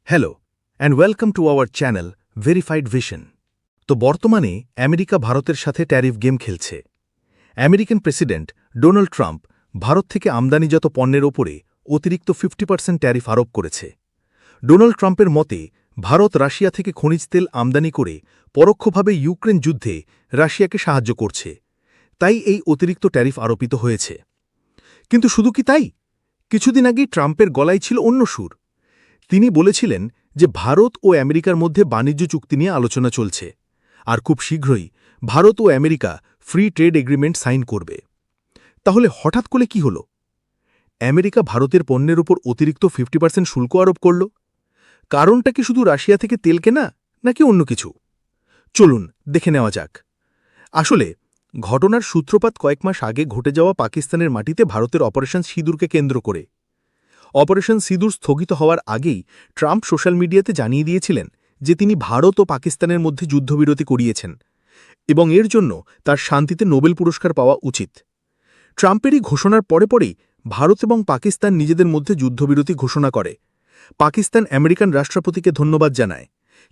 Hello and welcome to our channel verified vision. তো বর্তমানে America ভারতের সাথে ট্যারিফ গেম খেলছে। American president Donald Trump Bharat থেকে আমদানিজাত পণ্যের ওপরে অতিরিক্ত 50% ট্যারিফ আরোপ করেছে। ডোনাল্ড ট্রাম্পের মতে ভারত রাশিয়া থেকে খনিজ তেল আমদানি করে পরোক্ষভাবে ইউক্রেন যুদ্ধে রাশিয়াকে সাহায্য করছে, তাই এই অতিরিক্ত ট্যারিফ আরোপিত হয়েছে। কিন্তু শুধু কি তাই? কিছুদিন আগেই ট্রাম্পের গলায় ছিল অন্য সুর। তিনি বলেছিলেন যে ভারত ও আমেরিকার মধ্যে বাণিজ্য চুক্তি নিয়ে আলোচনা চলছে, আর খুব শীঘ্রই ভারত ও America free trade agreement sign করবে। তাহলে হঠাৎ করে কি হল? আমেরিকা ভারতের পণ্যের উপর অতিরিক্ত 50% শুল্ক আরোপ করল। কারণটা কি শুধু রাশিয়া থেকে তেল কেনা, নাকি অন্য কিছু? চলুন দেখে নেওয়া যাক। আসলে ঘটনার সূত্রপাত কয়েক মাস আগে ঘটে যাওয়া পাকিস্তানের মাটিতে ভারতের অপারেশন সিঁদুরকে কেন্দ্র করে। অপারেশন সিঁদুর স্থগিত হওয়ার আগেই ট্রাম্প সোশ্যাল মিডিয়াতে জানিয়ে দিয়েছিলেন যে তিনি ভারত ও পাকিস্তানের মধ্যে যুদ্ধবিরতি করিয়েছেন এবং এর জন্য তার শান্তিতে নোবেল পুরস্কার পাওয়া উচিত। ট্রাম্পের এই ঘোষণার পরেই ভারত এবং পাকিস্তান নিজেদের মধ্যে যুদ্ধবিরতি ঘোষণা করে। পাকিস্তান আমেরিকান রাষ্ট্রপতিকে ধন্যবাদ জানায়,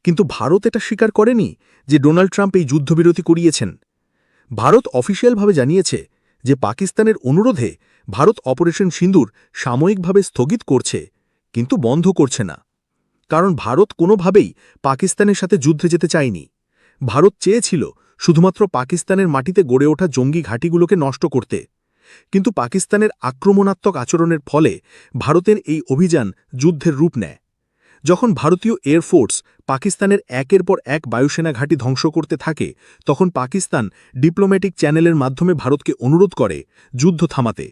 কিন্তু ভারত এটা স্বীকার করেনি যে ডোনাল্ড ট্রাম্প এই যুদ্ধবিরতি করিয়েছেন। ভারত অফিসিয়ালভাবে জানিয়েছে যে পাকিস্তানের অনুরোধে ভারত অপারেশন সিঁদুর সাময়িকভাবে স্থগিত করছে, কিন্তু বন্ধ করছে না। কারণ ভারত কোনোভাবেই পাকিস্তানের সাথে যুদ্ধে যেতে চায়নি। ভারত চেয়েছিল শুধুমাত্র পাকিস্তানের মাটিতে গড়ে ওঠা জঙ্গি ঘাঁটিগুলোকে নষ্ট করতে। কিন্তু পাকিস্তানের আক্রমণাত্মক আচরণের ফলে ভারতের এই অভিযান যুদ্ধের রূপ নেয়। যখন ভারতীয় এয়ারফোর্স পাকিস্তানের একের পর এক বায়ুসেনা ঘাঁটি ধ্বংস করতে থাকে, তখন পাকিস্তান ডিপ্লোম্যাটিক চ্যানেলের মাধ্যমে ভারতকে অনুরোধ করে যুদ্ধ থামাতে,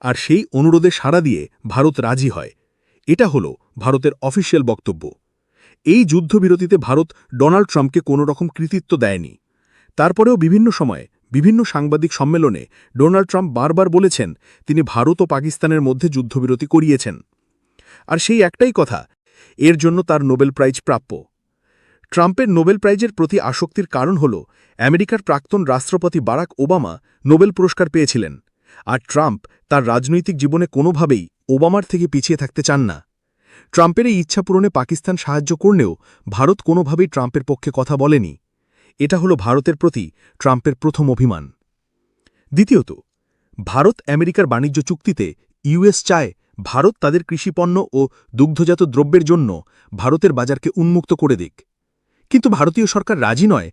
আর সেই অনুরোধে সাড়া দিয়ে ভারত রাজি হয়। এটা হল ভারতের অফিসিয়াল বক্তব্য। এই যুদ্ধবিরতিতে ভারত ডোনাল্ড ট্রাম্পকে কোনো রকম কৃতিত্ব দেয়নি। তারপরেও বিভিন্ন সময়ে বিভিন্ন সাংবাদিক সম্মেলনে ডোনাল্ড ট্রাম্প বারবার বলেছেন তিনি ভারত ও পাকিস্তানের মধ্যে যুদ্ধবিরতি করিয়েছেন। আর সেই একটাই কথা, এর জন্য তার নোবেল প্রাইজ প্রাপ্য। ট্রাম্পের নোবেল প্রাইজের প্রতি আসক্তির কারণ হল আমেরিকার প্রাক্তন রাষ্ট্রপতি বারাক ওবামা নোবেল পুরস্কার পেয়েছিলেন, আর ট্রাম্প তার রাজনৈতিক জীবনে কোনোভাবেই ওবামার থেকে পিছিয়ে থাকতে চান না। ট্রাম্পের এই ইচ্ছা পূরণে পাকিস্তান সাহায্য করলেও ভারত কোনোভাবেই ট্রাম্পের পক্ষে কথা বলেনি। এটা হল ভারতের প্রতি ট্রাম্পের প্রথম অভিমান। দ্বিতীয়ত, ভারত আমেরিকার বাণিজ্য চুক্তিতে ইউএস চায় ভারত তাদের কৃষিপণ্য ও দুগ্ধজাত দ্রব্যের জন্য ভারতের বাজারকে উন্মুক্ত করে দিক। কিন্তু ভারতীয় সরকার রাজি নয়,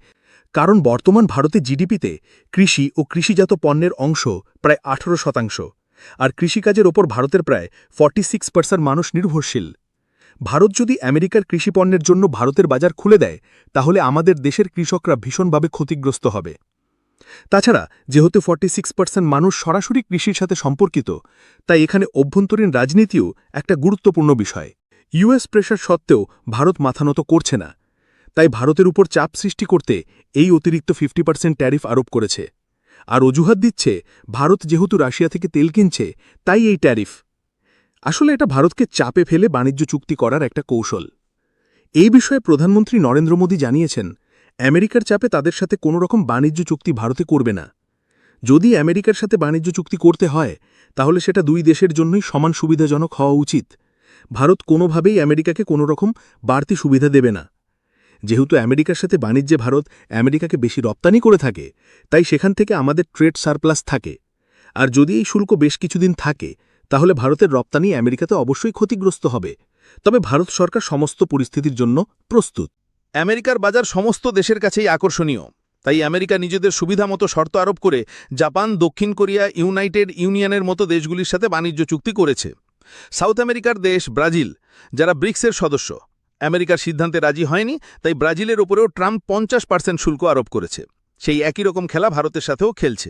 কারণ বর্তমান ভারতের জিডিপিতে কৃষি ও কৃষিজাত পণ্যের অংশ প্রায় 18%, আর কৃষিকাজের ওপর ভারতের প্রায় 46% মানুষ নির্ভরশীল। ভারত যদি আমেরিকার কৃষিপণ্যের জন্য ভারতের বাজার খুলে দেয়, তাহলে আমাদের দেশের কৃষকরা ভীষণভাবে ক্ষতিগ্রস্ত হবে। তাছাড়া যেহেতু 46% মানুষ সরাসরি কৃষির সাথে সম্পর্কিত, তাই এখানে অভ্যন্তরীণ রাজনীতিও একটা গুরুত্বপূর্ণ বিষয়। ইউএস প্রেশার সত্ত্বেও ভারত মাথানত করছে না, তাই ভারতের উপর চাপ সৃষ্টি করতে এই অতিরিক্ত 50% ট্যারিফ আরোপ করেছে। আর অজুহাত দিচ্ছে ভারত যেহেতু রাশিয়া থেকে তেল কিনছে, তাই এই ট্যারিফ। আসলে এটা ভারতকে চাপে ফেলে বাণিজ্য চুক্তি করার একটা কৌশল। এই বিষয়ে প্রধানমন্ত্রী নরেন্দ্র মোদী জানিয়েছেন আমেরিকার চাপে তাদের সাথে কোনো রকম বাণিজ্য চুক্তি ভারতে করবে না। যদি আমেরিকার সাথে বাণিজ্য চুক্তি করতে হয়, তাহলে সেটা দুই দেশের জন্যই সমান সুবিধাজনক হওয়া উচিত। ভারত কোনোভাবেই আমেরিকাকে কোনো রকম বাড়তি সুবিধা দেবে না। যেহেতু আমেরিকার সাথে বাণিজ্যে ভারত আমেরিকাকে বেশি রপ্তানি করে থাকে, তাই সেখান থেকে আমাদের ট্রেড সারপ্লাস থাকে। আর যদি এই শুল্ক বেশ কিছুদিন থাকে, তাহলে ভারতের রপ্তানি আমেরিকাতে অবশ্যই ক্ষতিগ্রস্ত হবে। তবে ভারত সরকার সমস্ত পরিস্থিতির জন্য প্রস্তুত। আমেরিকার বাজার সমস্ত দেশের কাছেই আকর্ষণীয়, তাই আমেরিকা নিজেদের সুবিধামতো শর্ত আরোপ করে জাপান, দক্ষিণ কোরিয়া, ইউনাইটেড ইউনিয়নের মতো দেশগুলির সাথে বাণিজ্য চুক্তি করেছে। সাউথ আমেরিকার দেশ ব্রাজিল, যারা ব্রিক্সের সদস্য, আমেরিকার সিদ্ধান্তে রাজি হয়নি, তাই ব্রাজিলের ওপরেও ট্রাম্প 50% শুল্ক আরোপ করেছে। সেই একই রকম খেলা ভারতের সাথেও খেলছে।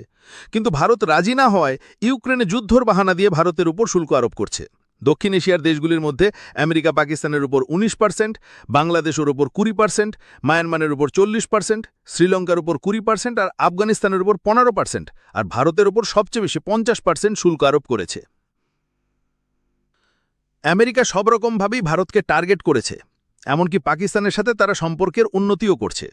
কিন্তু ভারত রাজি না হওয়ায় ইউক্রেনে যুদ্ধর বাহানা দিয়ে ভারতের উপর শুল্ক আরোপ করছে। দক্ষিণ এশিয়ার দেশগুলির মধ্যে আমেরিকা পাকিস্তানের উপর 19%, বাংলাদেশের উপর 20%, মায়ানমারের উপর 40%, শ্রীলঙ্কার উপর 20% আর আফগানিস্তানের উপর 15%, আর ভারতের উপর সবচেয়ে বেশি 50% শুল্ক আরোপ করেছে। আমেরিকা সব রকমভাবেই ভারতকে টার্গেট করেছে, এমনকি পাকিস্তানের সাথে তারা সম্পর্কের উন্নতিও করছে।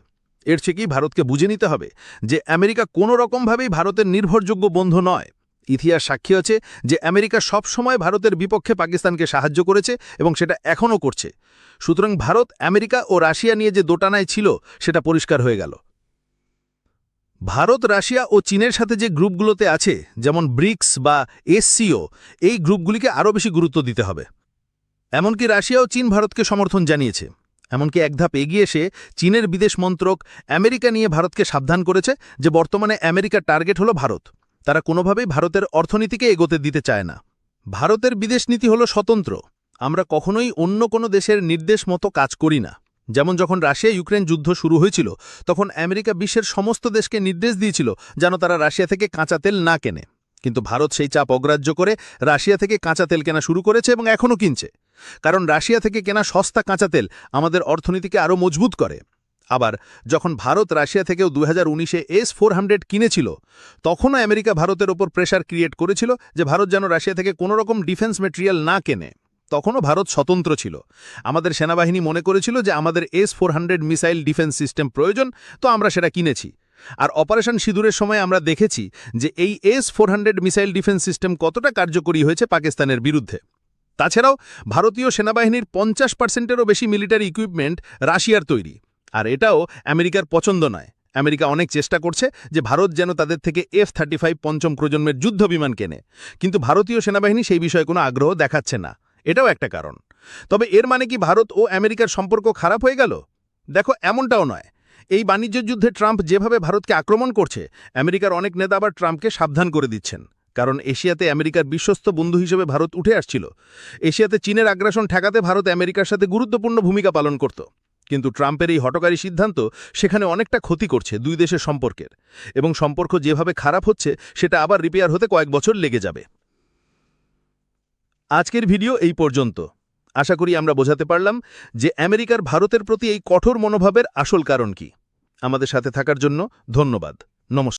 এর থেকেই ভারতকে বুঝে নিতে হবে যে আমেরিকা কোনো রকমভাবেই ভারতের নির্ভরযোগ্য বন্ধু নয়। ইতিহাস সাক্ষী আছে যে আমেরিকা সব সময় ভারতের বিপক্ষে পাকিস্তানকে সাহায্য করেছে এবং সেটা এখনও করছে। সুতরাং ভারত আমেরিকা ও রাশিয়া নিয়ে যে দোটানায় ছিল সেটা পরিষ্কার হয়ে গেল। ভারত রাশিয়া ও চীনের সাথে যে গ্রুপগুলোতে আছে, যেমন ব্রিক্স বা এসসিও, এই গ্রুপগুলিকে আরও বেশি গুরুত্ব দিতে হবে। এমনকি রাশিয়া ও চীন ভারতকে সমর্থন জানিয়েছে। এমনকি এক ধাপ এগিয়ে এসে চীনের বিদেশ মন্ত্রক আমেরিকা নিয়ে ভারতকে সাবধান করেছে যে বর্তমানে আমেরিকার টার্গেট হলো ভারত। তারা কোনোভাবেই ভারতের অর্থনীতিকে এগোতে দিতে চায় না। ভারতের বিদেশ নীতি হলো স্বতন্ত্র। আমরা কখনোই অন্য কোনো দেশের নির্দেশ মতো কাজ করি না। যেমন যখন রাশিয়া ইউক্রেন যুদ্ধ শুরু হয়েছিল, তখন আমেরিকা বিশ্বের সমস্ত দেশকে নির্দেশ দিয়েছিল যেন তারা রাশিয়া থেকে কাঁচা তেল না কেনে। কিন্তু ভারত সেই চাপ অগ্রাহ্য করে রাশিয়া থেকে কাঁচা তেল কেনা শুরু করেছে এবং এখনও কিনছে। কারণ রাশিয়া থেকে কেনা সস্তা কাঁচা তেল আমাদের অর্থনীতিকে আরও মজবুত করে। আবার যখন ভারত রাশিয়া থেকেও 2019-এ S-400 কিনেছিল, তখনও আমেরিকা ভারতের ওপর প্রেশার ক্রিয়েট করেছিল যে ভারত যেন রাশিয়া থেকে কোনো রকম ডিফেন্স ম্যাটেরিয়াল না কেনে। তখনও ভারত স্বতন্ত্র ছিল। আমাদের সেনাবাহিনী মনে করেছিল যে আমাদের S-400 মিসাইল ডিফেন্স সিস্টেম প্রয়োজন, তো আমরা সেটা কিনেছি। আর অপারেশন সিঁদুরের সময় আমরা দেখেছি যে এই S-400 মিসাইল ডিফেন্স সিস্টেম কতটা কার্যকরী হয়েছে পাকিস্তানের বিরুদ্ধে। তাছাড়াও ভারতীয় সেনাবাহিনীর 50%-এরও বেশি মিলিটারি ইকুইপমেন্ট রাশিয়ার তৈরি। আর এটাও আমেরিকার পছন্দ নয়। আমেরিকা অনেক চেষ্টা করছে যে ভারত যেন তাদের থেকে F-35 পঞ্চম প্রজন্মের যুদ্ধ বিমান কেনে, কিন্তু ভারতীয় সেনাবাহিনী সেই বিষয়ে কোনো আগ্রহ দেখাচ্ছে না। এটাও একটা কারণ। তবে এর মানে কি ভারত ও আমেরিকার সম্পর্ক খারাপ হয়ে গেল? দেখো, এমনটাও নয়। এই বাণিজ্য যুদ্ধে ট্রাম্প যেভাবে ভারতকে আক্রমণ করছে, আমেরিকার অনেক নেতা আবার ট্রাম্পকে সাবধান করে দিচ্ছেন। কারণ এশিয়াতে আমেরিকার বিশ্বস্ত বন্ধু হিসেবে ভারত উঠে আসছিল। এশিয়াতে চীনের আগ্রাসন ঠেকাতে ভারত আমেরিকার সাথে গুরুত্বপূর্ণ ভূমিকা পালন করত। কিন্তু ট্রাম্পের এই হঠকারী সিদ্ধান্ত সেখানে অনেকটা ক্ষতি করছে দুই দেশের সম্পর্কের, এবং সম্পর্ক যেভাবে খারাপ হচ্ছে সেটা আবার রিপেয়ার হতে কয়েক বছর লেগে যাবে। আজকের ভিডিও এই পর্যন্ত। আশা করি আমরা বোঝাতে পারলাম যে আমেরিকার ভারতের প্রতি এই কঠোর মনোভাবের আসল কারণ কি। আমাদের সাথে থাকার জন্য ধন্যবাদ। নমস্কার।